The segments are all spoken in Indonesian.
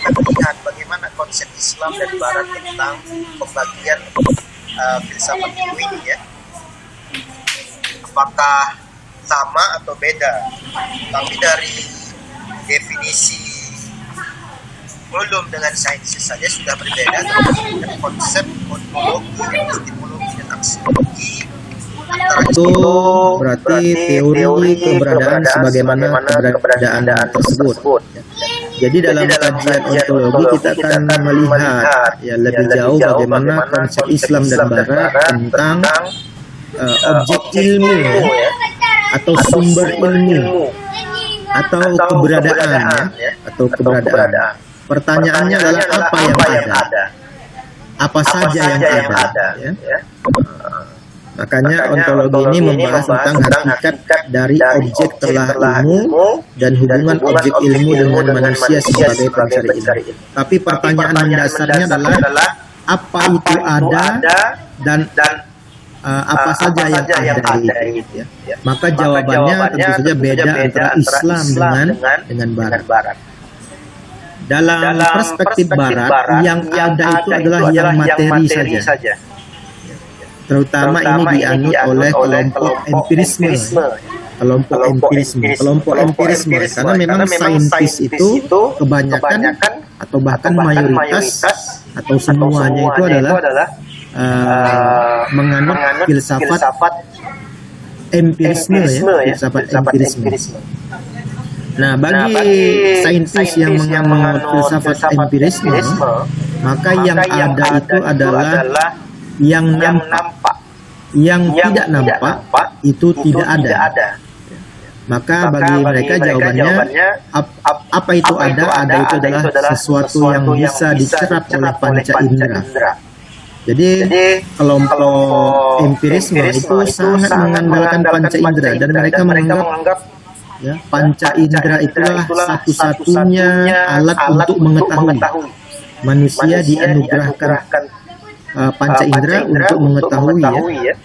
yang melihat bagaimana konsep Islam dan Barat tentang pembagian filsafat ilmu ini ya. Apakah sama atau beda? Tapi dari definisi ulum dengan sains saja sudah berbeda, dengan konsep ontologi, epistemologi dan aksiologi Itu berarti teori keberadaan sebagaimana keberadaan tersebut. Jadi dalam kajian ontologi kita akan melihat ya lebih jauh bagaimana konsep Islam dan Barat tentang objek ilmu ya, atau sumber ilmu atau keberadaan ya, atau keberadaan. Pertanyaannya adalah apa yang ada? Apa saja yang ada ya? Makanya ontologi ini membahas tentang hakikat dari objek telah ilmu dan hubungan objek ilmu dengan manusia sebagai pencari ilmu. Tapi pertanyaan mendasarnya adalah apa itu ada dan apa saja yang ada itu ya. Maka jawabannya tentu saja beda antara Islam dengan Barat. Dalam perspektif Barat yang ada itu adalah yang materi saja. Terutama ini dianut oleh kelompok empirisme. Kelompok empirisme karena memang saintis itu kebanyakan atau bahkan mayoritas atau semuanya itu adalah menganut filsafat empirisme ya, filsafat empirisme. Nah, bagi saintis yang menganut filsafat empirisme, maka yang ada itu adalah yang nampak, yang tidak nampak itu tidak ada. Maka bagi mereka jawabannya apa itu ada? Ada itu adalah sesuatu yang bisa diserap oleh panca indera. Jadi kelompok empirisme itu sangat mengandalkan panca indera dan mereka menganggap ya, panca indera itulah satu-satunya alat untuk mengetahui. Manusia dianugerahkan panca indera untuk mengetahui ya.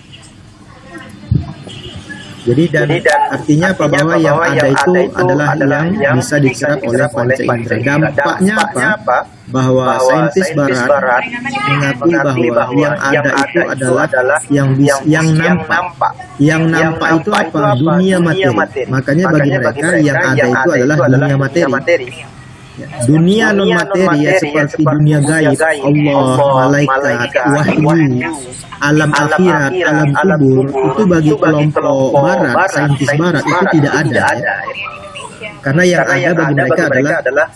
Jadi artinya apa, bahwa yang ada itu adalah yang bisa diserap oleh panca indera. Dampaknya apa? Bahwa saintis Barat mengakui bahwa yang ada itu adalah yang nampak. Yang nampak itu apa? Dunia materi. Makanya bagi mereka yang ada itu adalah dunia materi. Dunia non materi ya, seperti dunia gaib, Allah, malaikat, wahyu, alam akhirat, alam kubur, itu bagi kelompok Barat, saintis Barat itu tidak ada ya. Karena yang ada bagi mereka adalah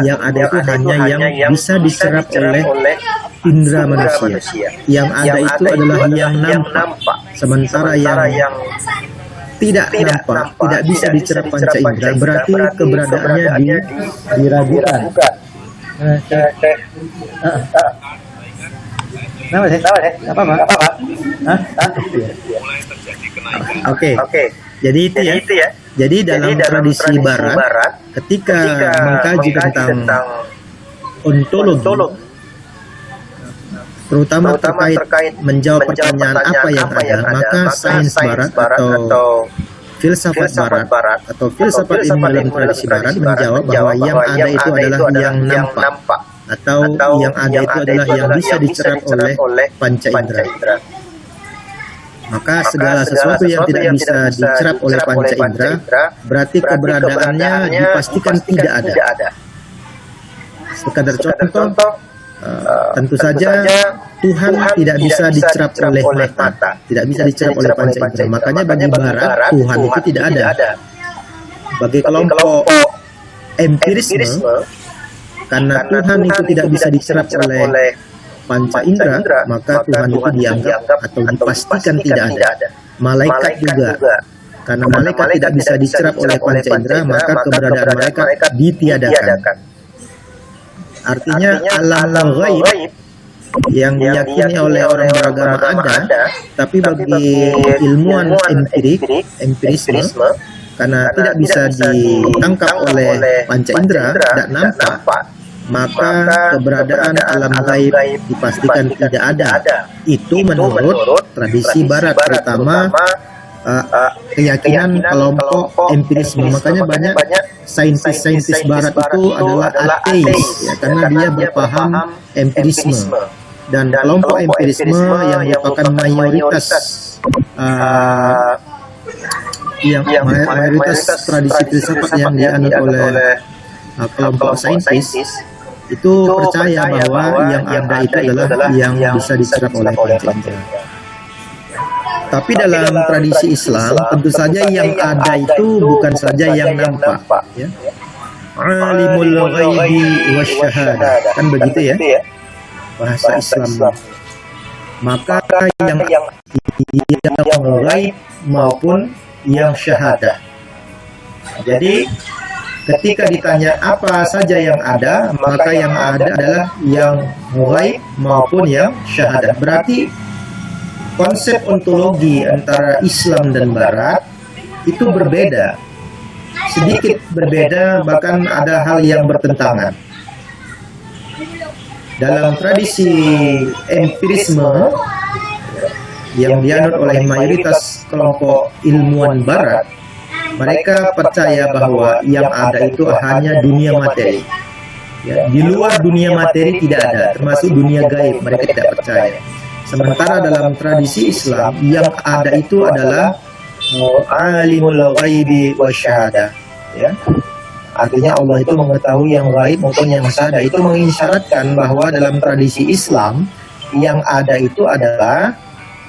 yang ada itu hanya yang bisa diserap oleh indera manusia. Yang ada itu adalah yang nampak, sementara yang tidak nampak, tidak bisa dicerap panca indera, berarti keberadaannya diragukan. Oke. Jadi itu ya. Jadi dalam tradisi Barat, ketika mengkaji tentang ontologi, terutama terkait menjawab pertanyaan apa yang ada, maka sains Barat atau filsafat Barat atau filsafat ilmu dalam tradisi Barat menjawab bahwa yang ada itu adalah yang nampak, atau yang ada itu adalah yang bisa dicerap oleh panca indera. Maka segala sesuatu yang tidak bisa dicerap oleh panca indera berarti keberadaannya dipastikan tidak ada. Sekadar contoh, tentu saja Tuhan tidak bisa dicerap oleh mata, tidak bisa dicerap oleh panca indera. Makanya bagi Barat Tuhan itu tidak ada. Bagi kelompok empirisme, karena Tuhan itu tidak bisa dicerap oleh panca indera, maka Tuhan itu dianggap atau dipastikan tidak ada. Malaikat juga, karena malaikat tidak bisa dicerap oleh panca indera, maka keberadaan mereka ditiadakan. Artinya alam ghaib yang diyakini oleh orang beragama ada, tapi bagi ilmuwan empirisme, karena tidak bisa ditangkap oleh panca indera, tidak nampak, maka keberadaan alam gaib dipastikan tidak ada. Itu menurut tradisi Barat, terutama keyakinan kelompok empirisme. Makanya banyak saintis-saintis barat itu adalah ateis ya, karena dia berpaham empirisme. Dan kelompok empirisme yang merupakan mayoritas mayoritas tradisi filsafat yang dianut oleh kelompok saintis itu percaya bahwa yang ada itu adalah yang bisa diserap oleh panca indera. Tapi dalam tradisi Islam tentu saja yang ada itu bukan saja yang nampak ya. Alimul ghaibi wasyahadah, kan begitu ya bahasa Islam. Maka yang ghaib maupun yang syahadah. Jadi ketika ditanya apa saja yang ada, maka yang ada adalah yang ghaib maupun yang syahadah. Berarti konsep ontologi antara Islam dan Barat itu berbeda, sedikit berbeda, bahkan ada hal yang bertentangan. Dalam tradisi empirisme yang dianut oleh mayoritas kelompok ilmuwan Barat, mereka percaya bahwa yang ada itu hanya dunia materi. Ya, di luar dunia materi tidak ada, termasuk dunia gaib, mereka tidak percaya. Sementara dalam tradisi Islam yang ada itu adalah alimul ghaibi wasyahadah. Ya. Artinya Allah itu mengetahui yang gaib maupun yang syahadah. Itu mengisyaratkan bahwa dalam tradisi Islam yang ada itu adalah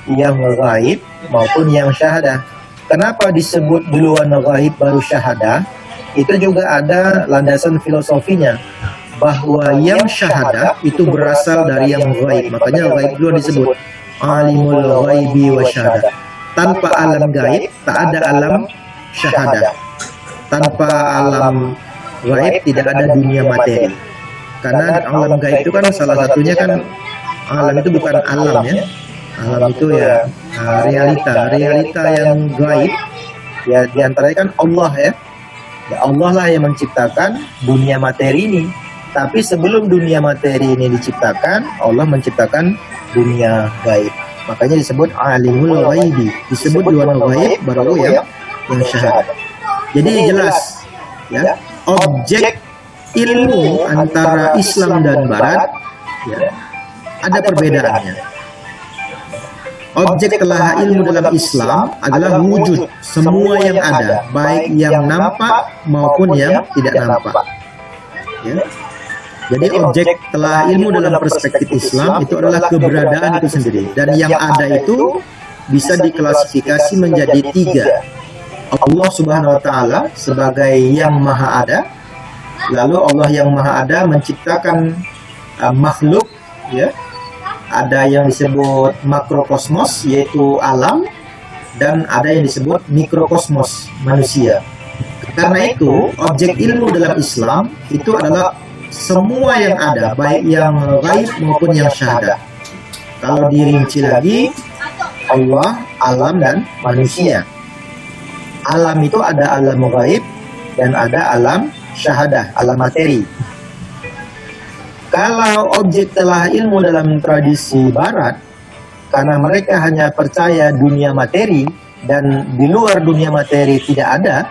yang gaib maupun yang syahadah. Kenapa disebut duluan gaib baru syahadah? Itu juga ada landasan filosofinya, bahwa yang syahadah itu berasal dari yang gaib. Makanya gaib dulu disebut alimul ghaibi wasyahadah. Tanpa alam gaib tak ada alam syahadah. Tanpa alam gaib tidak ada dunia materi. Karena alam gaib itu kan salah satunya kan, alam itu bukan alam ya. Alam itu ya realita yang gaib ya, diantaranya kan Allah ya. Ya Allah lah yang menciptakan dunia materi ini. Tapi sebelum dunia materi ini diciptakan, Allah menciptakan dunia gaib. Makanya disebut alimul ghaibi, disebut dunia gaib baru yang syahadah. Jadi jelas ya, objek ilmu antara Islam dan Barat ya, ada perbedaannya. Objek telah ilmu dalam Islam adalah wujud semua yang ada, baik yang nampak maupun yang tidak nampak. Ya. Jadi objek telah ilmu dalam perspektif Islam itu adalah keberadaan itu sendiri. Dan yang ada itu bisa diklasifikasi menjadi tiga. Allah Subhanahu wa Ta'ala sebagai yang maha ada. Lalu Allah yang maha ada menciptakan makhluk ya. Ada yang disebut makrokosmos yaitu alam, dan ada yang disebut mikrokosmos manusia. Karena itu objek ilmu dalam Islam itu adalah semua yang ada, baik yang gaib maupun yang syahadah. Kalau dirinci lagi, Allah, alam, dan manusia. Alam itu ada alam gaib dan ada alam syahadah, alam materi. Kalau objek telah ilmu dalam tradisi Barat, karena mereka hanya percaya dunia materi dan di luar dunia materi tidak ada,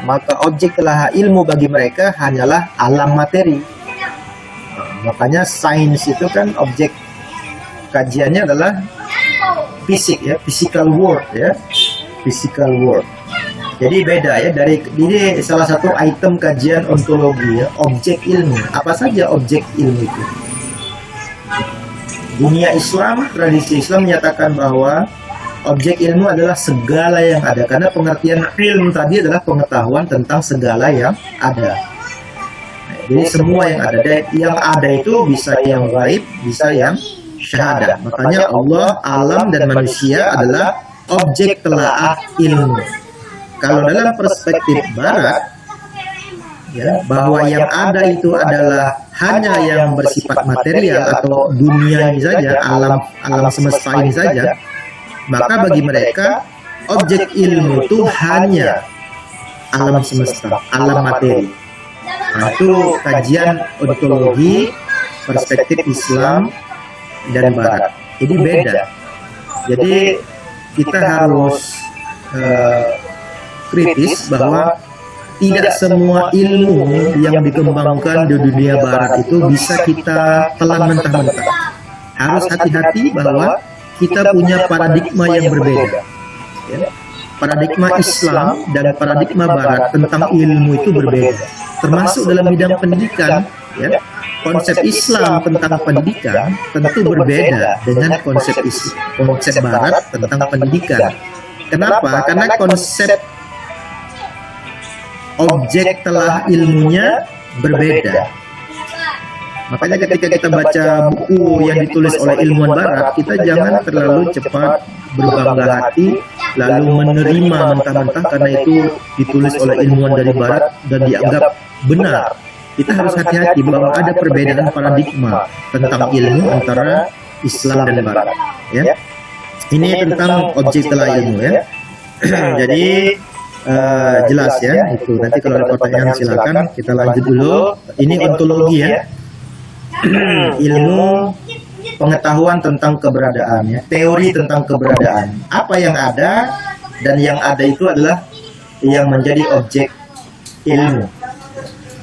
maka objek telah ilmu bagi mereka hanyalah alam materi. Makanya sains itu kan objek kajiannya adalah fisik ya, physical world ya, physical world. Jadi beda ya, dari ini salah satu item kajian ontologi ya, objek ilmu. Apa saja objek ilmu itu? Dunia Islam, tradisi Islam menyatakan bahwa objek ilmu adalah segala yang ada, karena pengertian ilmu tadi adalah pengetahuan tentang segala yang ada. Jadi semua yang ada itu bisa yang gaib, bisa yang syahadah. Makanya Allah, alam, dan manusia adalah objek telaah ilmu. Kalau dalam perspektif Barat, ya, bahwa yang ada itu adalah hanya yang bersifat material atau dunia ini saja, alam semesta ini saja, maka bagi mereka objek ilmu itu hanya alam semesta, alam materi. Nah, itu kajian ontologi perspektif Islam dan Barat. Jadi beda. Jadi kita harus kritis bahwa tidak semua ilmu yang dikembangkan di dunia barat itu bisa kita telan mentah-mentah. Harus hati-hati bahwa kita punya paradigma yang berbeda. Ya. Paradigma Islam dan paradigma Barat tentang ilmu itu berbeda. Termasuk dalam bidang pendidikan, ya. Konsep Islam tentang pendidikan tentu berbeda dengan konsep Barat tentang pendidikan. Kenapa? Karena konsep objek telah ilmunya berbeda. Makanya ketika kita baca buku yang ditulis oleh ilmuwan Barat, kita jangan terlalu cepat berbangga hati lalu menerima mentah-mentah karena itu ditulis oleh ilmuwan dari Barat dan dianggap benar. Kita harus hati-hati bahwa ada perbedaan paradigma tentang ilmu antara Islam dan Barat. Ya, ini tentang objek telah ilmu, ya. Jadi jelas ya itu. Nanti kalau ada pertanyaan silakan kita lanjut dulu. Ini ontologi, ya. Ilmu pengetahuan tentang keberadaan, ya. Teori tentang keberadaan. Apa yang ada dan yang ada itu adalah yang menjadi objek ilmu.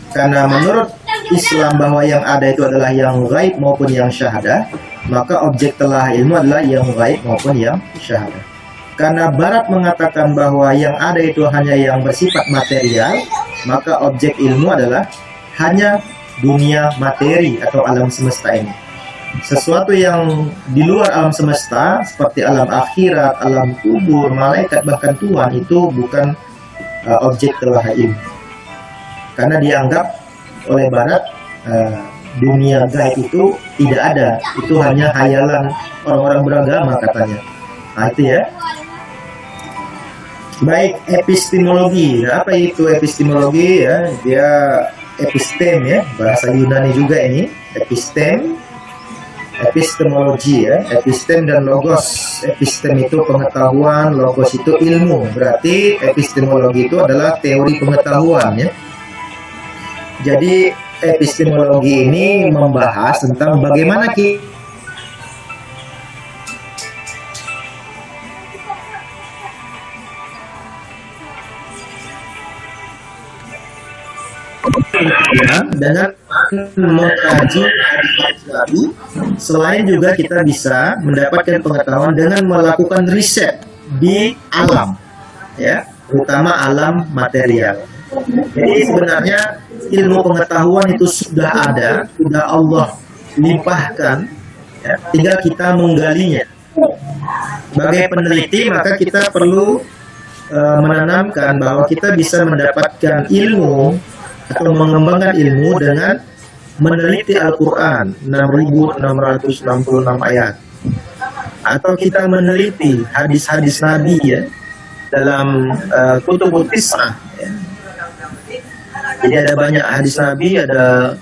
Karena menurut Islam bahwa yang ada itu adalah yang gaib maupun yang syahadah, maka objek telah ilmu adalah yang gaib maupun yang syahadah. Karena Barat mengatakan bahwa yang ada itu hanya yang bersifat material, maka objek ilmu adalah hanya dunia materi atau alam semesta ini. Sesuatu yang di luar alam semesta seperti alam akhirat, alam kubur, malaikat, bahkan Tuhan itu bukan objek telah ilmu. Karena dianggap oleh Barat dunia gaib itu tidak ada, itu hanya hayalan orang-orang beragama katanya. Nah itu ya. Baik, epistemologi. Apa itu epistemologi, ya? Dia epistem, ya, bahasa Yunani juga ini. Epistemologi, ya. Epistem dan logos. Epistem itu pengetahuan, logos itu ilmu. Berarti epistemologi itu adalah teori pengetahuan, ya. Jadi epistemologi ini membahas tentang bagaimana kita dengan mengkaji Nabi. Selain juga kita bisa mendapatkan pengetahuan dengan melakukan riset di alam, ya, terutama alam material. Jadi sebenarnya ilmu pengetahuan itu sudah ada, sudah Allah limpahkan, ya, tinggal kita menggalinya. Sebagai peneliti maka kita perlu menanamkan bahwa kita bisa mendapatkan ilmu atau mengembangkan ilmu dengan meneliti Al-Quran 6.666 ayat, atau kita meneliti hadis-hadis Nabi, ya, dalam kutubut tis'ah, ya. Jadi ada banyak hadis Nabi, ada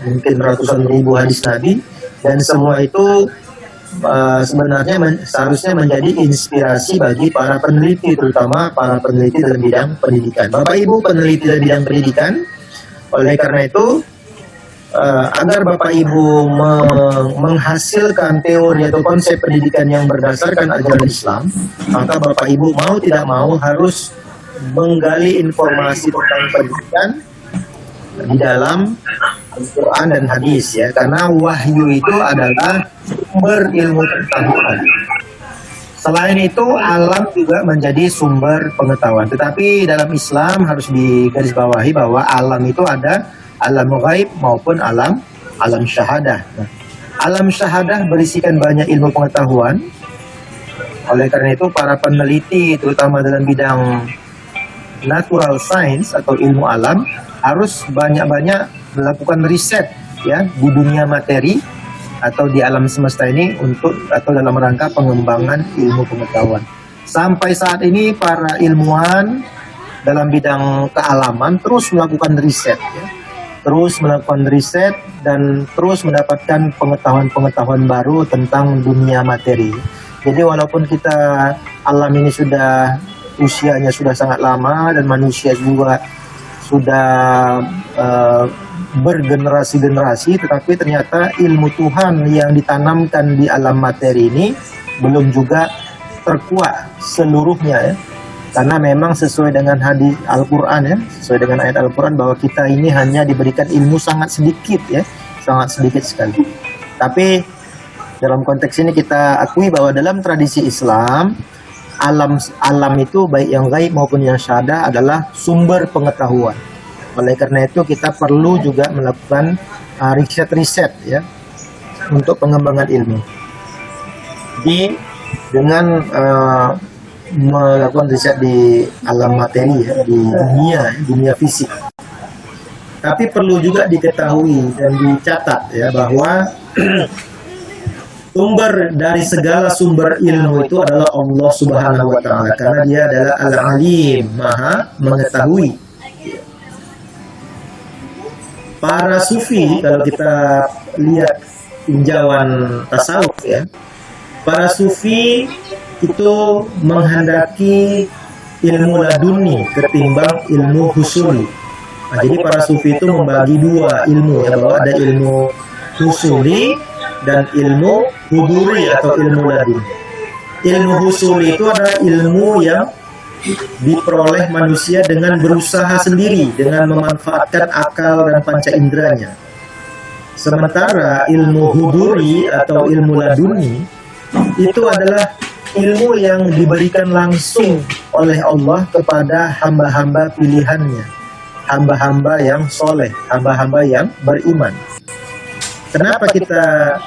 mungkin ratusan ribu hadis Nabi, dan semua itu sebenarnya seharusnya menjadi inspirasi bagi para peneliti, terutama para peneliti dalam bidang pendidikan. Bapak Ibu peneliti dalam bidang pendidikan, oleh karena itu agar Bapak Ibu menghasilkan teori atau konsep pendidikan yang berdasarkan ajaran Islam, maka Bapak Ibu mau tidak mau harus menggali informasi tentang pendidikan di dalam Al-Quran dan hadis, ya, karena wahyu itu adalah sumber ilmu pengetahuan. Selain itu alam juga menjadi sumber pengetahuan, tetapi dalam Islam harus digarisbawahi bahwa alam itu ada alam gaib maupun alam syahadah. Nah, alam syahadah berisikan banyak ilmu pengetahuan. Oleh karena itu para peneliti terutama dalam bidang natural science atau ilmu alam harus banyak-banyak melakukan riset, ya, di dunia materi atau di alam semesta ini untuk atau dalam rangka pengembangan ilmu pengetahuan. Sampai saat ini para ilmuwan dalam bidang kealaman terus melakukan riset, ya. Terus melakukan riset dan terus mendapatkan pengetahuan-pengetahuan baru tentang dunia materi. Jadi walaupun kita alam ini sudah usianya sudah sangat lama dan manusia juga sudah bergenerasi-generasi, tetapi ternyata ilmu Tuhan yang ditanamkan di alam materi ini belum juga terkuak seluruhnya, ya. Karena memang sesuai dengan hadis Al-Quran ya, sesuai dengan ayat Al-Quran bahwa kita ini hanya diberikan ilmu sangat sedikit ya, sangat sedikit sekali. Tapi dalam konteks ini kita akui bahwa dalam tradisi Islam, alam itu baik yang gaib maupun yang syahada adalah sumber pengetahuan. Oleh karena itu kita perlu juga melakukan riset-riset ya untuk pengembangan ilmu. Dengan melakukan riset di alam materi ya, di dunia fisik. Tapi perlu juga diketahui dan dicatat ya bahwa sumber dari segala sumber ilmu itu adalah Allah Subhanahu wa taala, karena Dia adalah Al-Alim, Maha mengetahui. Para sufi, kalau kita lihat tinjauan tasawuf ya, para sufi itu menghendaki ilmu laduni ketimbang ilmu husuli. Nah, jadi para sufi itu membagi dua ilmu ya, bahwa ada ilmu husuli dan ilmu huduri atau ilmu laduni. Ilmu husuli itu adalah ilmu yang diperoleh manusia dengan berusaha sendiri, dengan memanfaatkan akal dan panca inderanya. Sementara ilmu huduri atau ilmu laduni itu adalah ilmu yang diberikan langsung oleh Allah kepada hamba-hamba pilihannya, hamba-hamba yang soleh, hamba-hamba yang beriman. Kenapa kita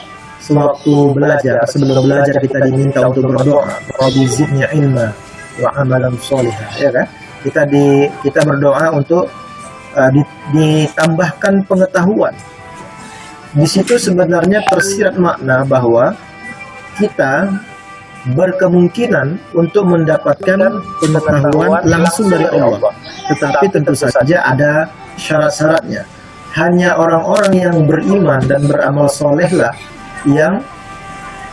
sewaktu belajar, sebelum belajar kita diminta untuk berdoa, Rabbi zidni ilma wa amalan solihah, ya kan? Kita berdoa untuk ditambahkan pengetahuan. Di situ sebenarnya tersirat makna bahwa kita berkemungkinan untuk mendapatkan pengetahuan langsung dari Allah. Tetapi tentu saja ada syarat-syaratnya. Hanya orang-orang yang beriman dan beramal solehlah yang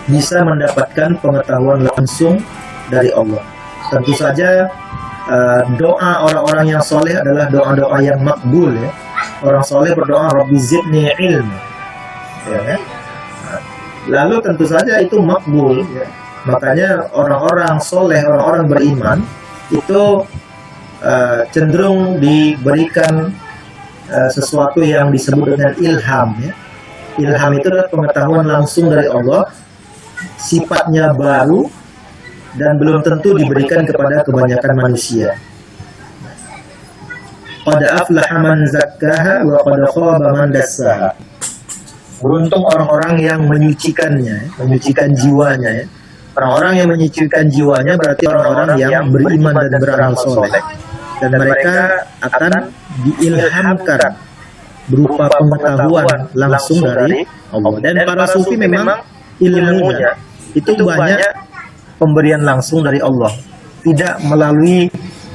bisa mendapatkan pengetahuan langsung dari Allah. Tentu saja doa orang-orang yang soleh adalah doa-doa yang makbul ya. Orang soleh berdoa Rabbi zidni ilma ya, kan? Lalu tentu saja itu makbul ya. Makanya orang-orang soleh, orang-orang beriman itu cenderung diberikan sesuatu yang disebut dengan ilham ya. Ilham itu adalah pengetahuan langsung dari Allah, sifatnya baru dan belum tentu diberikan kepada kebanyakan manusia. Qad aflaha man zakkaha wa qad khaba man dassaha. Beruntung orang-orang yang menyucikannya, menyucikan jiwanya ya. Orang-orang yang menyucikan jiwanya berarti orang-orang yang beriman dan beramal soleh, dan mereka akan diilhamkan berupa pengetahuan langsung dari Allah. Dan para sufi memang ilmunya itu banyak pemberian langsung dari Allah, tidak melalui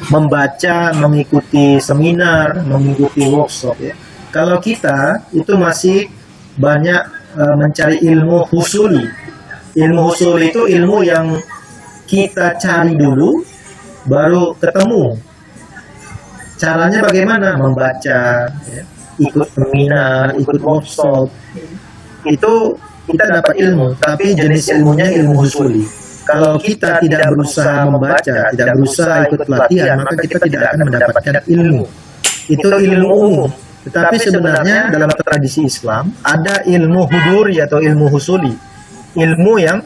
membaca, mengikuti seminar, mengikuti workshop ya. Kalau kita itu masih banyak mencari ilmu husuli. Ilmu husuli itu ilmu yang kita cari dulu baru ketemu. Caranya bagaimana? Membaca ya, ikut seminar, ikut workshop. Itu kita dapat ilmu, tapi jenis ilmunya ilmu husuli. Kalau kita tidak berusaha membaca, tidak berusaha ikut pelatihan, maka kita tidak akan mendapatkan ilmu. Itu ilmu umum. Tetapi sebenarnya dalam tradisi Islam ada ilmu huduri atau ilmu husuli. Ilmu yang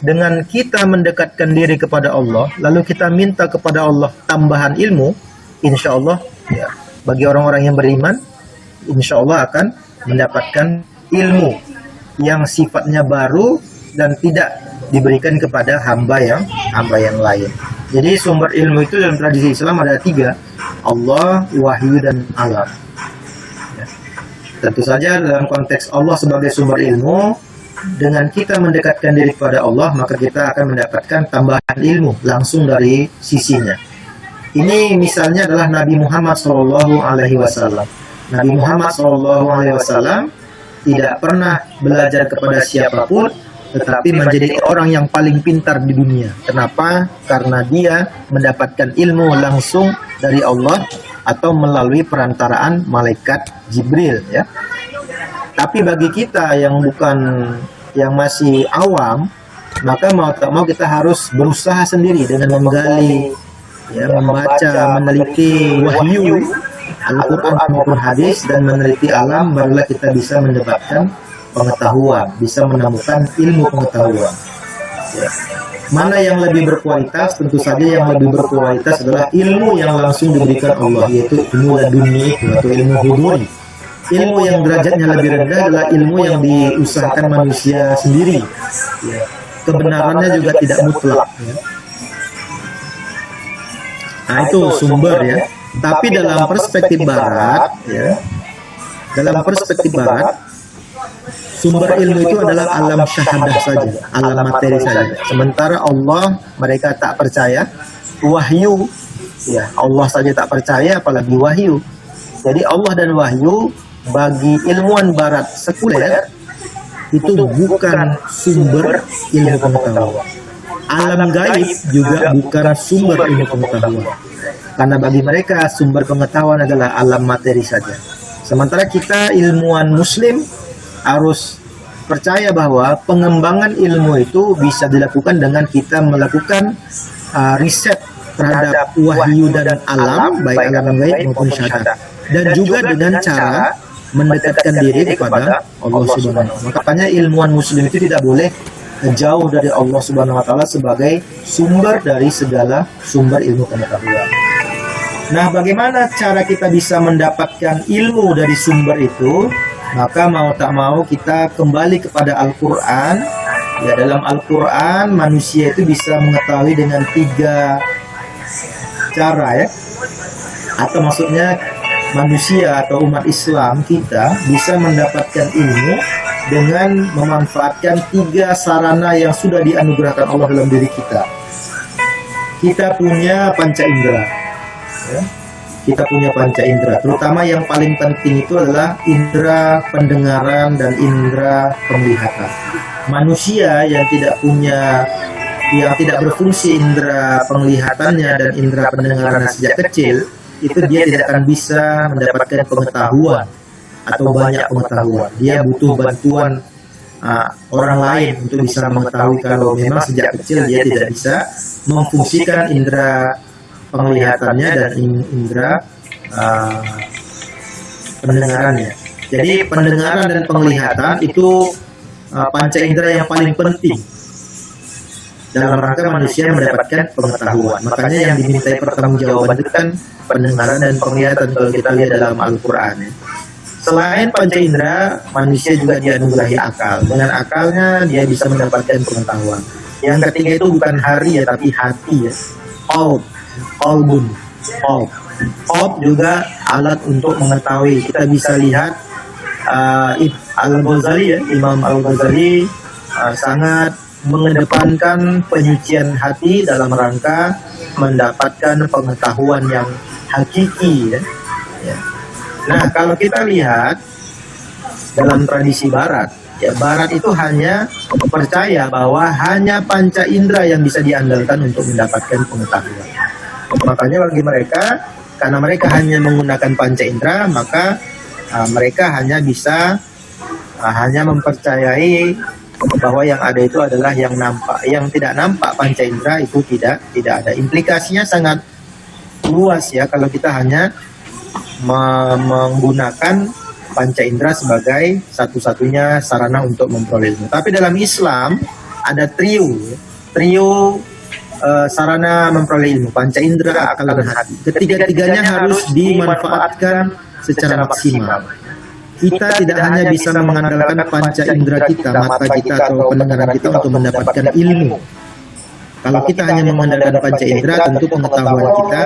dengan kita mendekatkan diri kepada Allah, lalu kita minta kepada Allah tambahan ilmu, insya Allah ya, bagi orang-orang yang beriman, insya Allah akan mendapatkan ilmu yang sifatnya baru dan tidak diberikan kepada hamba yang lain. Jadi sumber ilmu itu dalam tradisi Islam ada 3, Allah, wahyu, dan alam. Ya. Tentu saja dalam konteks Allah sebagai sumber ilmu, dengan kita mendekatkan diri kepada Allah, maka kita akan mendapatkan tambahan ilmu langsung dari sisinya. Ini misalnya adalah Nabi Muhammad SAW. Nabi Muhammad SAW tidak pernah belajar kepada siapapun, tetapi menjadi orang yang paling pintar di dunia. Kenapa? Karena dia mendapatkan ilmu langsung dari Allah atau melalui perantaraan malaikat Jibril ya. Tapi bagi kita yang masih awam, maka mau tak mau kita harus berusaha sendiri dengan menggali ya, membaca, meneliti wahyu Al-Quran maupun hadis dan meneliti alam, barulah kita bisa mendapatkan pengetahuan, bisa menemukan ilmu pengetahuan. Ya. Mana yang lebih berkualitas? Tentu saja yang lebih berkualitas adalah ilmu yang langsung diberikan Allah, yaitu ilmu laduni atau ilmu huduri. Ilmu yang derajatnya lebih rendah adalah ilmu yang diusahakan manusia sendiri. Ya. Kebenarannya juga tidak mutlak. Ya. Nah, itu sumber ya. Tapi dalam perspektif barat, ya, dalam perspektif barat, sumber ilmu itu adalah alam syahadah saja, alam materi saja. Sementara Allah, mereka tak percaya wahyu. Ya, Allah saja tak percaya, apalagi wahyu. Jadi Allah dan wahyu bagi ilmuwan barat sekuler itu bukan sumber ilmu pengetahuan. Alam gaib juga bukan sumber ilmu pengetahuan. Karena bagi mereka sumber pengetahuan adalah alam materi saja. Sementara kita ilmuwan muslim harus percaya bahwa pengembangan ilmu itu bisa dilakukan dengan kita melakukan riset terhadap wahyu dan alam, baik alam gaib maupun syahadat. Dan juga dengan cara mendekatkan diri kepada Allah Subhanahu wa Ta'ala. Makanya ilmuwan muslim itu tidak boleh jauh dari Allah Subhanahu wa Ta'ala sebagai sumber dari segala sumber ilmu pengetahuan. Nah, bagaimana cara kita bisa mendapatkan ilmu dari sumber itu? Maka mau tak mau kita kembali kepada Al-Quran. Ya, dalam Al-Quran manusia itu bisa mengetahui dengan 3 cara ya. Atau maksudnya manusia atau umat Islam kita bisa mendapatkan ilmu dengan memanfaatkan 3 sarana yang sudah dianugerahkan Allah dalam diri kita. Kita punya panca indera. Ya. Kita punya panca indera, terutama yang paling penting itu adalah indera pendengaran dan indera penglihatan. Manusia yang tidak berfungsi indera penglihatannya dan indera pendengarannya sejak kecil, itu dia tidak akan bisa mendapatkan pengetahuan atau banyak pengetahuan. Dia butuh bantuan orang lain untuk bisa mengetahui kalau memang sejak kecil dia tidak bisa memfungsikan indera penglihatannya dan indera pendengarannya. Jadi pendengaran dan penglihatan itu panca indera yang paling penting dalam rangka manusia mendapatkan pengetahuan. Makanya yang dimintai pertanggungjawaban itu kan pendengaran dan penglihatan kalau kita lihat dalam Al-Quran. Selain panca indera, manusia juga dianugerahi akal. Dengan akalnya dia bisa mendapatkan pengetahuan. Yang ketiga itu bukan hari ya, tapi hati ya. Qalbun. Juga alat untuk mengetahui. Kita bisa lihat Al-Ghazali ya, Imam Al-Ghazali sangat mengedepankan penyucian hati dalam rangka mendapatkan pengetahuan yang hakiki ya. Nah, kalau kita lihat dalam tradisi barat, ya barat itu hanya percaya bahwa hanya panca indera yang bisa diandalkan untuk mendapatkan pengetahuan. Makanya bagi mereka, karena mereka hanya menggunakan panca indera, maka mereka hanya bisa hanya mempercayai bahwa yang ada itu adalah yang nampak. Yang tidak nampak panca indera itu tidak ada. Implikasinya sangat luas ya kalau kita hanya menggunakan panca indera sebagai satu-satunya sarana untuk memperoleh ilmu. Tapi dalam Islam ada trio sarana memperoleh ilmu, panca indera, akal dan hati. Ketiga-tiganya harus dimanfaatkan secara maksimal. Kita tidak hanya bisa mengandalkan panca indera kita, mata kita atau pendengaran kita untuk mendapatkan ilmu. Kalau kita hanya mengandalkan panca indera, tentu pengetahuan kita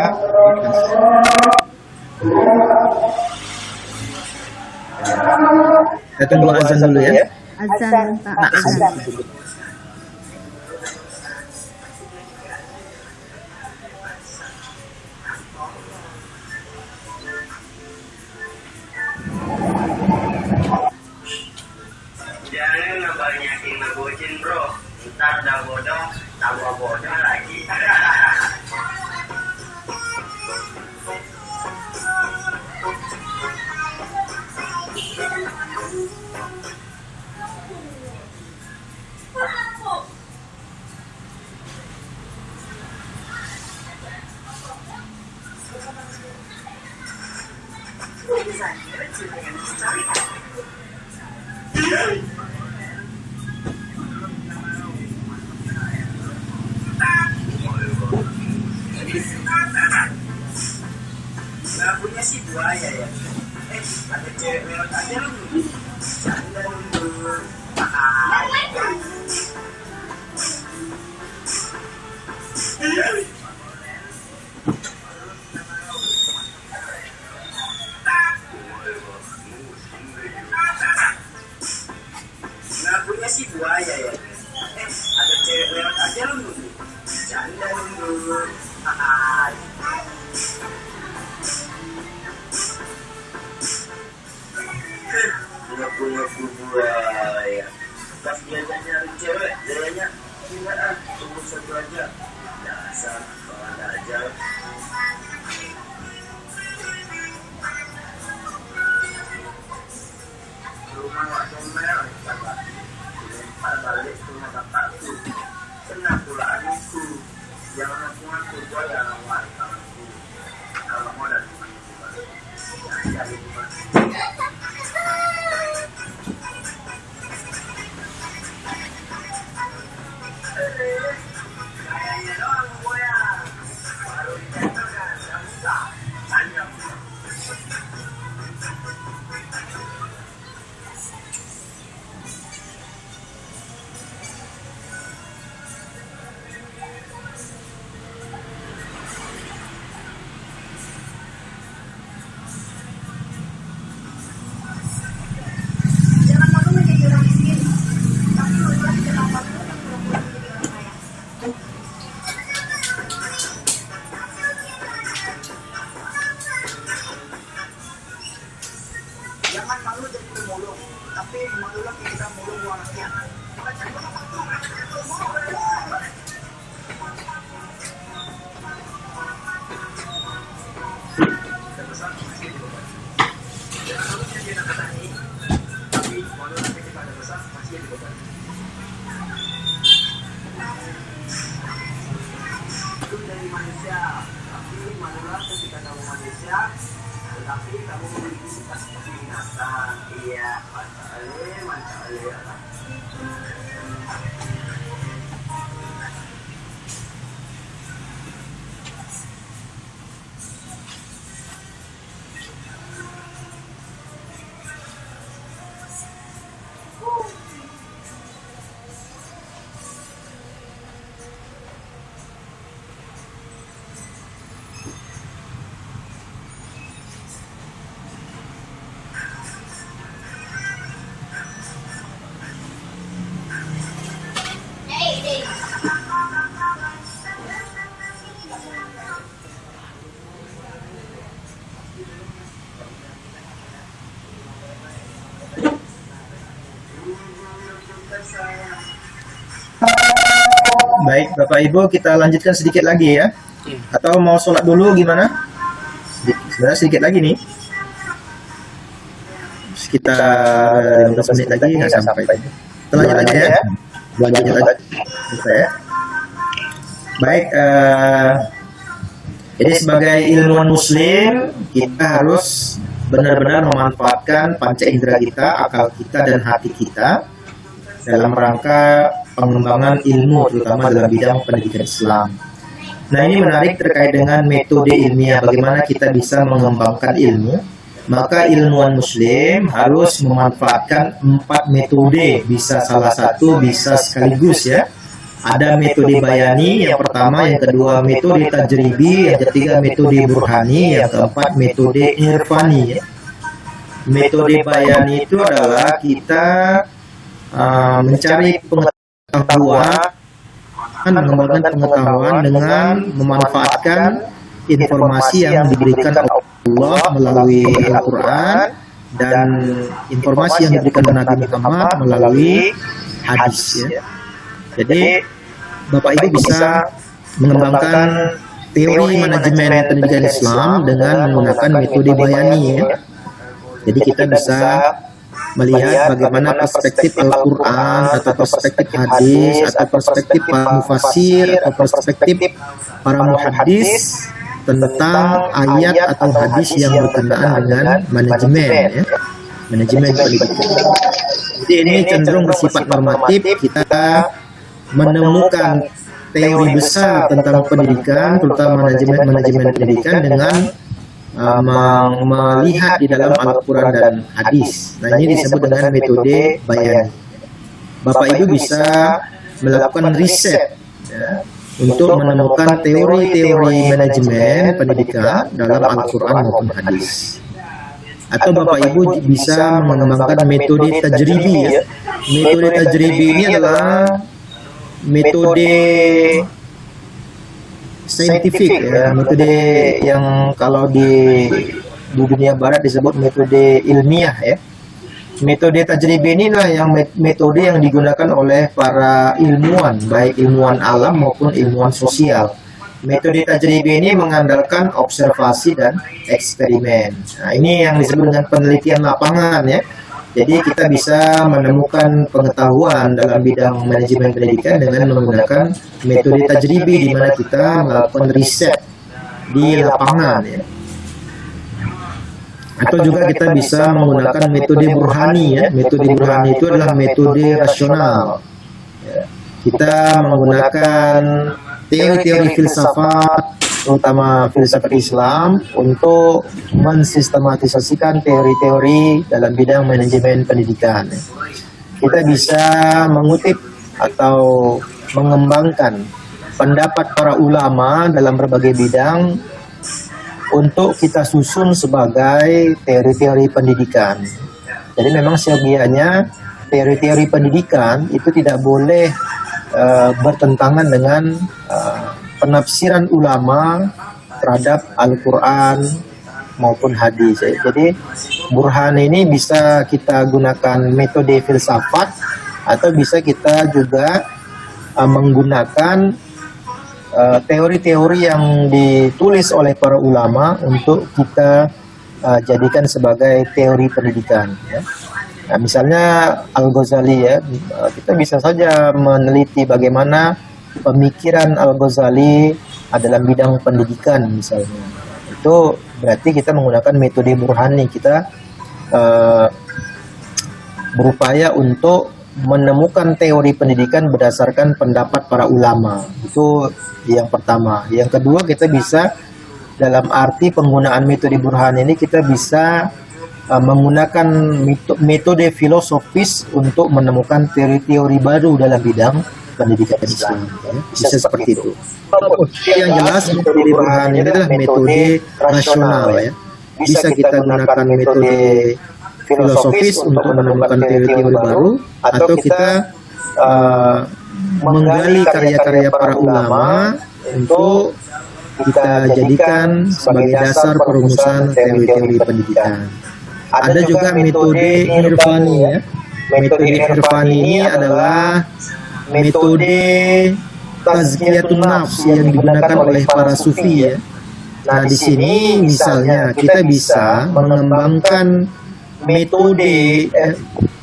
kita tunggu azan dulu ya. Azan, Pak. Azan. Jangan ngebanyakin ngebucin bro, ntar udah bodoh, tambah bodoh lagi. Lagunya si buaya ya. Ada cewek lewat aja lu. Canda dulu. Lagunya si buaya ya. Ada cewek lewat aja lu. Canda dulu. Punya buaya. Pas diajak nyari cewek, gayanya gimana? Tunggu satu aja. Dasar kepala aja. Rumah waktu merah, bapak. Lempar balik ke rumah bapakku. Kena pula adikku. Jangan ngaku-ngaku buaya lawan tanganku. Kalau mau dari rumah ya dari rumah. Jangan malu jadi pemulung, tapi malulah kita mulung anaknya. Itu dari manusia, tapi malulah ketika kamu manusia. Tetapi kamu memiliki sifat seperti binatang. Iya, mantap ale. Baik, Bapak Ibu, kita lanjutkan sedikit lagi ya. Atau mau sholat dulu gimana? Sebenarnya sedikit lagi nih. Sekitar 15 menit lagi nggak sampai. Kita lanjut aja ya. Lanjut aja. Ya. Baik, jadi sebagai ilmuwan muslim, kita harus benar-benar memanfaatkan panca indera kita, akal kita, dan hati kita dalam rangka pengembangan ilmu, terutama dalam bidang pendidikan Islam. Nah, ini menarik terkait dengan metode ilmiah, bagaimana kita bisa mengembangkan ilmu. Maka ilmuwan muslim harus memanfaatkan 4 metode, bisa salah satu, bisa sekaligus ya. Ada metode bayani yang pertama, yang kedua metode tajribi, yang ketiga metode burhani, yang keempat metode irfani ya. Metode bayani itu adalah kita mencari pengetahuan, mengembangkan pengetahuan dengan memanfaatkan informasi yang diberikan Allah melalui Al-Quran dan informasi yang diberikan Nabi Muhammad melalui hadis ya. Jadi Bapak Ibu bisa mengembangkan teori manajemen pendidikan Islam dengan menggunakan metode bayani ya. Jadi kita bisa melihat bagaimana perspektif Al-Quran atau perspektif hadis atau perspektif para mufassir atau perspektif para muhaddis tentang ayat atau hadis yang berkenaan dengan manajemen ya. Manajemen pendidikan. Jadi ini cenderung bersifat normatif. Kita menemukan teori besar tentang pendidikan, terutama manajemen pendidikan, dengan melihat di dalam Al-Quran dan hadis. Nah, ini disebut dengan metode bayani. Bapak Ibu bisa melakukan riset ya, untuk menemukan teori-teori manajemen pendidikan dalam Al-Quran maupun hadis. Atau Bapak Ibu bisa mengembangkan metode tajribi ya. Metode tajribi ini adalah metode saintifik ya, metode yang kalau di dunia barat disebut metode ilmiah ya. Metode tajribi inilah yang metode yang digunakan oleh para ilmuwan, baik ilmuwan alam maupun ilmuwan sosial. Metode tajribi ini mengandalkan observasi dan eksperimen. Nah, ini yang disebut dengan penelitian lapangan ya. Jadi kita bisa menemukan pengetahuan dalam bidang manajemen pendidikan dengan menggunakan metode tajribi, di mana kita melakukan riset di lapangan ya. Atau juga kita bisa menggunakan metode burhani ya. Metode burhani itu adalah metode rasional ya. Kita menggunakan teori-teori filsafat, terutama filsafat Islam, untuk mensistematisasikan teori-teori dalam bidang manajemen pendidikan. Kita bisa mengutip atau mengembangkan pendapat para ulama dalam berbagai bidang untuk kita susun sebagai teori-teori pendidikan. Jadi memang seyogianya teori-teori pendidikan itu tidak boleh bertentangan dengan penafsiran ulama terhadap Al-Quran maupun hadis. Jadi burhan ini bisa kita gunakan metode filsafat, atau bisa kita juga menggunakan teori-teori yang ditulis oleh para ulama untuk kita jadikan sebagai teori pendidikan ya. Nah, misalnya Al-Ghazali ya, kita bisa saja meneliti bagaimana pemikiran Al-Ghazali dalam bidang pendidikan misalnya. Itu berarti kita menggunakan metode burhani. Kita berupaya untuk menemukan teori pendidikan berdasarkan pendapat para ulama. Itu yang pertama. Yang kedua, kita bisa dalam arti penggunaan metode burhani ini, kita bisa menggunakan metode filosofis untuk menemukan teori-teori baru dalam bidang pendidikan Islam ya. Bisa seperti itu. Yang jelas metode burhani ini adalah metode rasional ya. Bisa kita gunakan metode filosofis untuk menemukan teori-teori baru, atau kita menggali karya-karya para ulama untuk kita jadikan sebagai dasar perumusan teori-teori pendidikan. Ada juga metode irfani ya. Metode irfani ini adalah metode tazkiyatun nafs yang digunakan oleh para sufi ya. Nah, di sini misalnya kita bisa mengembangkan metode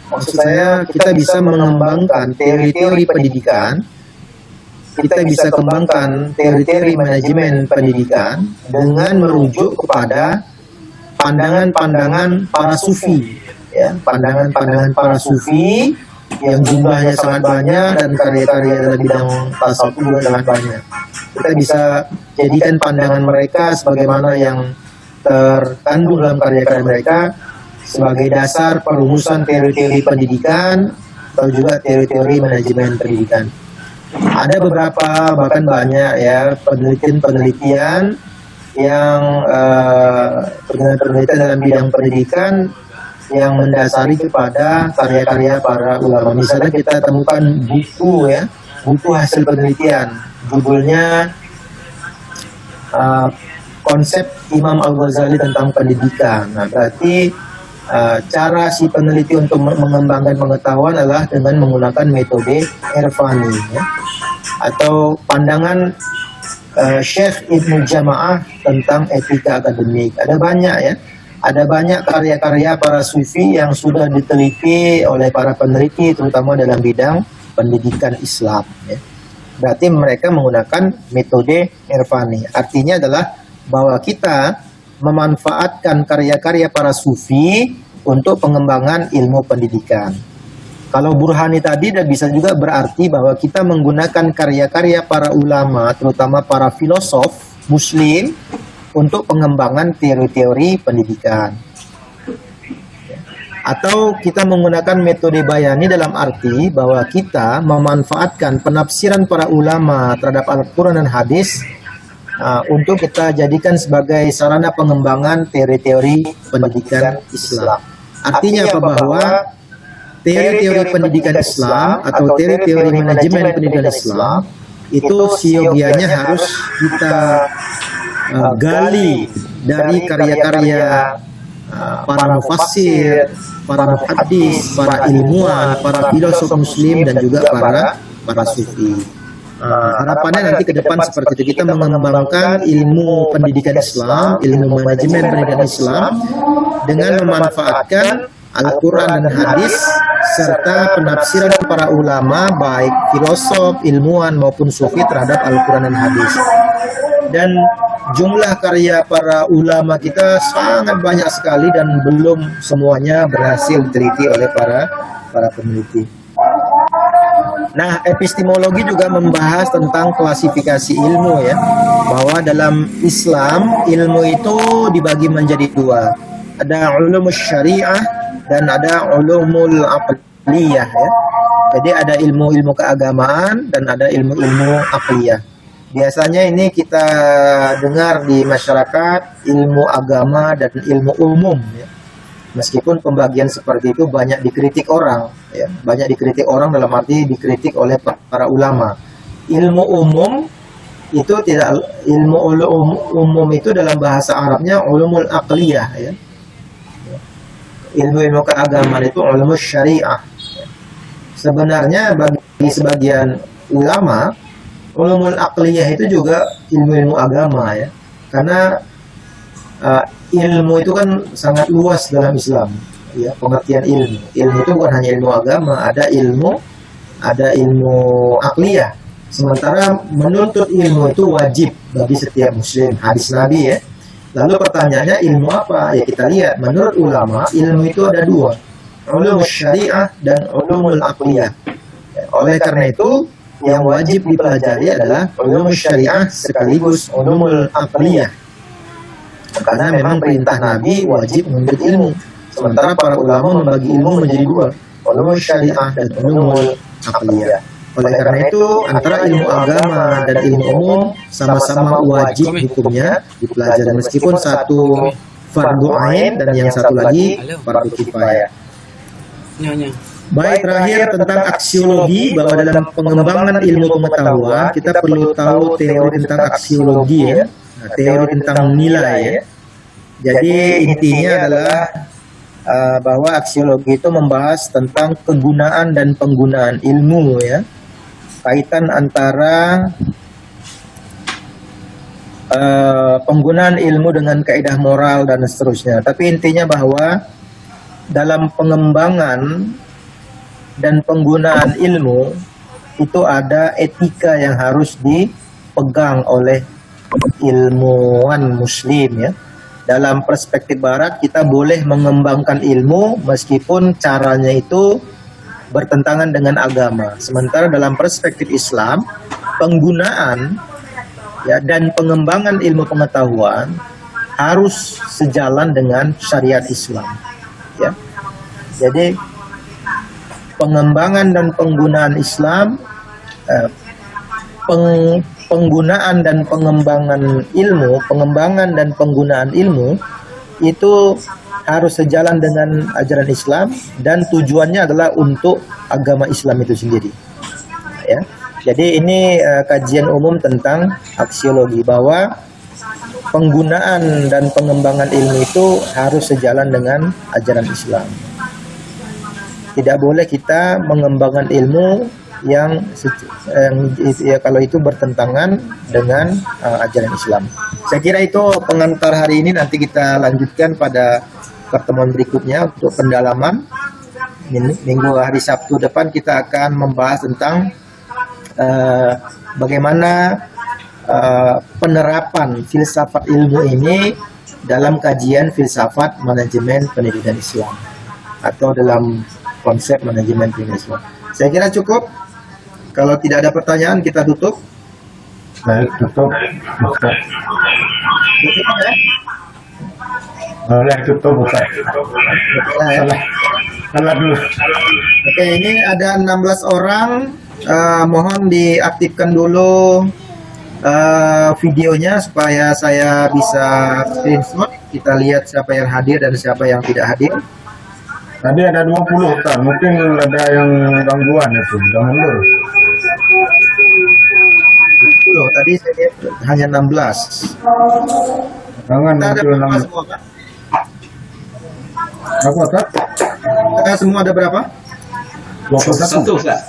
maksud saya kita bisa mengembangkan teori-teori pendidikan. Kita bisa kembangkan teori-teori manajemen pendidikan dengan merujuk kepada pandangan-pandangan para sufi ya, pandangan-pandangan para sufi yang jumlahnya sangat banyak dan karya-karya dalam bidang tasawuf juga sangat banyak. Kita bisa jadikan pandangan mereka sebagaimana yang terkandung dalam karya-karya mereka sebagai dasar perumusan teori-teori pendidikan atau juga teori-teori manajemen pendidikan. Ada beberapa, bahkan banyak ya, penelitian-penelitian yang penelitian dalam bidang pendidikan yang mendasari kepada karya-karya para ulama. Misalnya kita temukan buku ya, buku hasil penelitian, judulnya Konsep Imam Al-Ghazali tentang Pendidikan. Nah, berarti cara si peneliti untuk mengembangkan pengetahuan adalah dengan menggunakan metode irfani ya, atau pandangan Syekh Ibnu Jamaah tentang etika akademik. Ada banyak ya, ada banyak karya-karya para sufi yang sudah diteliti oleh para peneliti, terutama dalam bidang pendidikan Islam ya. Berarti mereka menggunakan metode irfani. Artinya adalah bahwa kita memanfaatkan karya-karya para sufi untuk pengembangan ilmu pendidikan. Kalau burhani tadi dan bisa juga berarti bahwa kita menggunakan karya-karya para ulama, terutama para filosof muslim untuk pengembangan teori-teori pendidikan. Atau kita menggunakan metode bayani dalam arti bahwa kita memanfaatkan penafsiran para ulama terhadap Al-Quran dan hadis untuk kita jadikan sebagai sarana pengembangan teori-teori pendidikan Islam. Artinya apa? Bahwa teori-teori pendidikan Islam atau teori-teori manajemen pendidikan Islam itu siogianya harus kita gali dari karya-karya para mufassir, para muhaddis, para ilmuwan, para filosof muslim dan juga para sufi. Harapannya nanti ke depan seperti itu, kita mengembangkan ilmu pendidikan Islam, ilmu manajemen pendidikan Islam dengan memanfaatkan Al-Quran dan hadis serta penafsiran para ulama baik filosof, ilmuwan maupun sufi terhadap Al-Quran dan hadis. Dan jumlah karya para ulama kita sangat banyak sekali dan belum semuanya berhasil diteliti oleh para peneliti. Nah, epistemologi juga membahas tentang klasifikasi ilmu ya, bahwa dalam Islam ilmu itu dibagi menjadi dua. Ada ulumul syariah dan ada ulumul aqliyah ya. Jadi ada ilmu-ilmu keagamaan dan ada ilmu-ilmu aqliyah. Biasanya ini kita dengar di masyarakat ilmu agama dan ilmu umum ya. Meskipun pembagian seperti itu banyak dikritik orang ya. Banyak dikritik orang dalam arti dikritik oleh para ulama. Ilmu umum itu tidak, ilmu umum itu dalam bahasa Arabnya ulumul aqliyah ya. Ilmu-ilmu keagamaan itu ulumul syariah. Sebenarnya bagi sebagian ulama ulumul aqliyah itu juga ilmu-ilmu agama ya. Karena ilmu itu kan sangat luas dalam Islam ya, pengertian ilmu. Ilmu itu bukan hanya ilmu agama, ada ilmu aqliyah. Sementara menuntut ilmu itu wajib bagi setiap muslim, hadis Nabi ya. Lalu pertanyaannya ilmu apa? Ya kita lihat, menurut ulama ilmu itu ada dua, ulumul syariah dan ulumul aqliyah. Oleh karena itu yang wajib dipelajari adalah ulumul syariah sekaligus ulumul aqliyah. Karena memang perintah Nabi wajib menuntut ilmu. Sementara para ulama membagi ilmu menjadi dua, ulumul syariah dan ulumul aqliyah. Oleh karena itu antara ilmu agama dan ilmu umum sama-sama wajib hukumnya dipelajari, meskipun satu fardu ain dan yang satu lagi fardu kifayah. Baik, terakhir tentang aksiologi, bahwa dalam pengembangan ilmu pengetahuan kita perlu tahu teori tentang aksiologi ya. Teori tentang nilai ya. Jadi intinya adalah bahwa aksiologi itu membahas tentang kegunaan dan penggunaan ilmu ya, kaitan antara penggunaan ilmu dengan kaidah moral dan seterusnya. Tapi intinya bahwa dalam pengembangan dan penggunaan ilmu itu ada etika yang harus dipegang oleh ilmuwan muslim ya. Dalam perspektif barat kita boleh mengembangkan ilmu meskipun caranya itu bertentangan dengan agama. Sementara dalam perspektif Islam, penggunaan ya dan pengembangan ilmu pengetahuan harus sejalan dengan syariat Islam ya. Jadi pengembangan dan penggunaan Islam, penggunaan dan pengembangan ilmu, pengembangan dan penggunaan ilmu itu harus sejalan dengan ajaran Islam dan tujuannya adalah untuk agama Islam itu sendiri. Ya. Jadi ini kajian umum tentang aksiologi, bahwa penggunaan dan pengembangan ilmu itu harus sejalan dengan ajaran Islam. Tidak boleh kita mengembangkan ilmu yang ya, kalau itu bertentangan dengan ajaran Islam. Saya kira itu pengantar hari ini, nanti kita lanjutkan pada pertemuan berikutnya untuk pendalaman. Minggu hari Sabtu depan kita akan membahas tentang bagaimana penerapan filsafat ilmu ini dalam kajian filsafat manajemen pendidikan Islam, atau dalam konsep manajemen feminisme. Saya kira cukup. Kalau tidak ada pertanyaan kita tutup. Baik, tutup. Ustaz. Tutup ya. Boleh tutup, Ustaz. Ya. Salah dulu. Oke, ini ada 16 orang. Mohon diaktifkan dulu videonya supaya saya bisa screenshot. Kita lihat siapa yang hadir dan siapa yang tidak hadir. Tadi ada 20, Ustaz. Mungkin ada yang gangguan itu. Udah mundur. Loh, tadi saya lihat hanya 16. Jangan Kita ada muncul berapa 16. semua, Pak? Apa, Ustaz? Kita semua ada berapa? 21. Ustaz.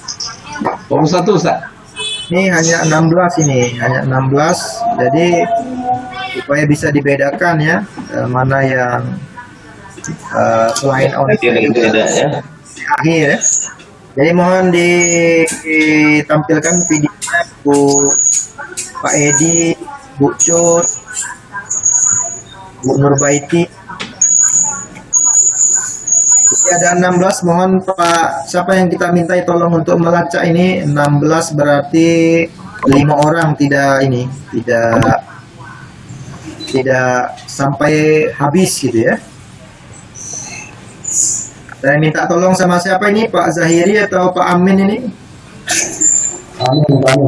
21 Ustaz. Ini hanya 16 ini, hanya 16. Jadi supaya bisa dibedakan ya mana yang selain on ya. akhir ya. Jadi mohon ditampilkan videonya Bu Pak Edi, Bu Cut, Bu Nurbaiti. Jadi ada 16, mohon Pak, siapa yang kita mintai tolong untuk melacak ini. 16 berarti 5 orang tidak sampai habis gitu ya. Saya minta tolong sama siapa ini, Pak Zahiri atau Pak Amin ini? Amin. Pak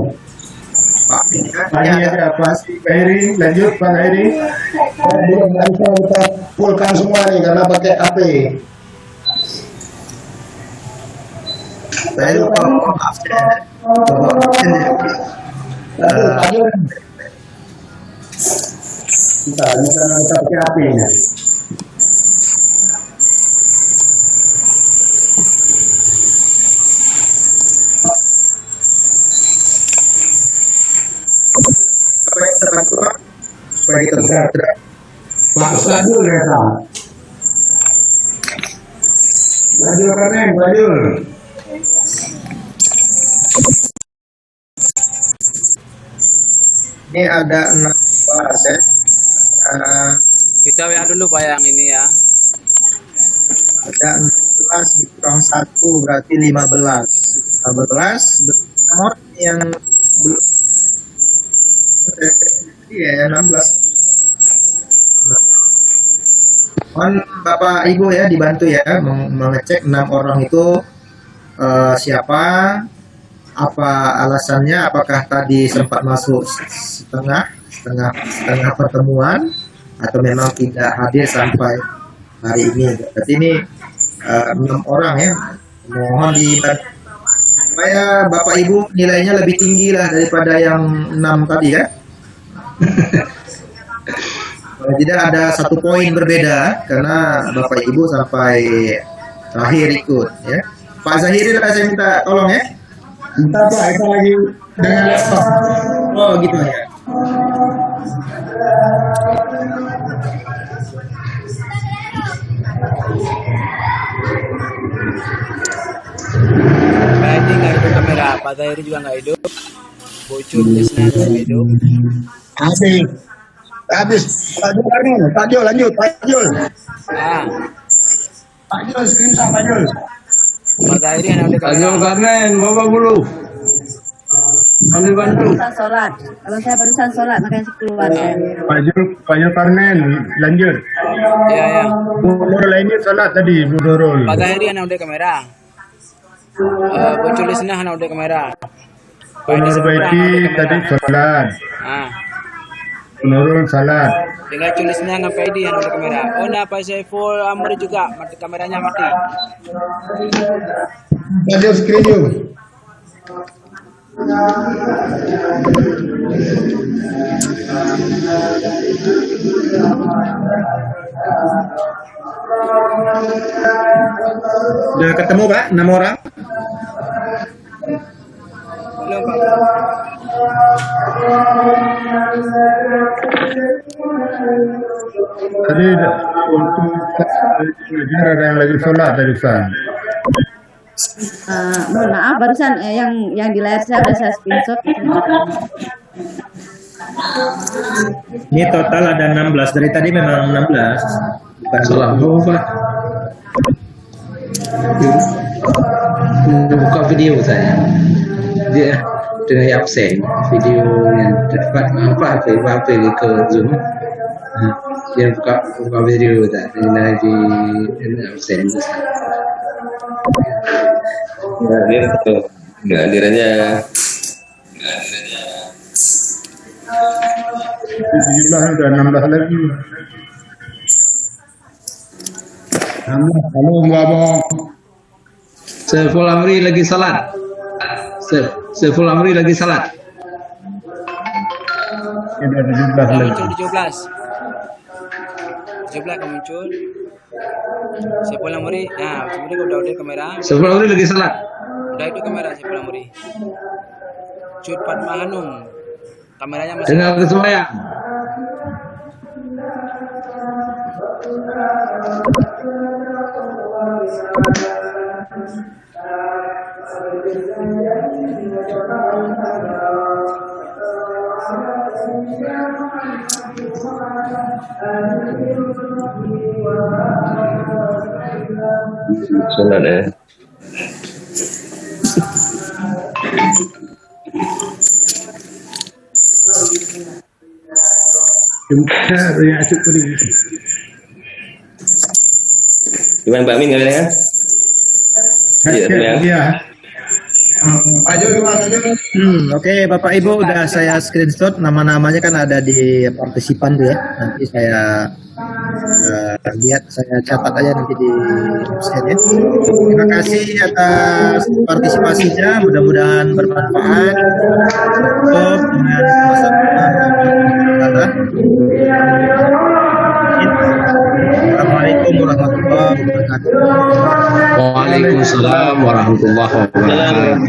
Amin ya. Ini ada Pak Heri, lanjut Pak Heri. Belum bisa kita fullkan semua nih karena pakai HP. Saya lupa maaf ya. Kita pakai HP nya. Supaya kita bantu Pak, supaya kita bergerak. Pak Sadul ya Pak. Sadul Kanen, Sadul. Ini ada 16 ya. Kita WA dulu Pak yang ini ya. Ada 16 dikurang 1 berarti 15. 15 nomor yang belum. Iya, 16. Mohon Bapak Ibu ya dibantu ya mengecek 6 orang itu siapa, apa alasannya, apakah tadi sempat masuk setengah pertemuan atau memang tidak hadir sampai hari ini. Berarti ini 6 orang ya. Mohon dibantu supaya Bapak Ibu nilainya lebih tinggi lah daripada yang 6 tadi ya. Kalau tidak ada 1 poin berbeda karena Bapak Ibu sampai terakhir ikut ya. Pak Zahiri saya minta tolong ya. Entah Pak, kita lagi dengan laptop. Oh gitu ya. Pak Edi nggak hidup kamera, Pak Zahiri juga nggak hidup. Bocor biasanya nggak hidup. Habis. Pak Jul Kanen, Pak Jul lanjut, Pak Jul. Ah, Pak Jul screenshot Pak Jul. Pak Zahiri yang ada kamera. Kanen, bawa dulu. Bantu. Barusan sholat. Kalau saya barusan sholat makanya keluar. Pak Jul Karnen, lanjut. Ya ya. Nurul lainnya salat tadi, Bu Nurul. Pak Zahiri yang ada kamera. Bocor listener yang ada kamera. Pak Edi Nurul Baiti tadi salat. Ah, Nurul salat. tinggal tulisnya dengan Pak Edi yang ada kamera. Oh nah Pak Saiful Amri juga mati, kameranya mati. Pak Jul screen Jul. Sudah ketemu Pak 6 orang? Belum Pak. Tadi untuk belajar ada yang lagi sholat tadi Ustaz. Mohon maaf barusan yang di layar saya sudah saya screenshot. Ini total ada 16. Dari tadi memang 16. Bukan Salah Pak. buka video saya. Dia dengan absen video yang dapat apa ke Zoom. Dia buka video tadi di absen. Hadir tuh. Nggak hadirannya. 17 udah 16 lagi. Halo, Abang. Saiful Amri lagi salat. Saiful Amri lagi salat. Udah 17 lagi. Muncul 17. 17 akan muncul. Saiful Amri. Nah, kemudian udah kamera. Saiful Amri lagi salat. Udah itu kamera Saiful Amri. Cut Fatma Hanum. Kameranya masih Dengar kesemayang. Sunat ya. Gimana Mbak Min ya? Iya. Oke, Bapak Ibu udah saya screenshot, nama-namanya kan ada di partisipan tuh ya. Nanti saya lihat, saya catat aja nanti di website ya. Terima kasih atas partisipasinya, mudah-mudahan bermanfaat. Tutup dengan Assalamualaikum warahmatullahi wabarakatuh. Waalaikumsalam warahmatullahi wabarakatuh.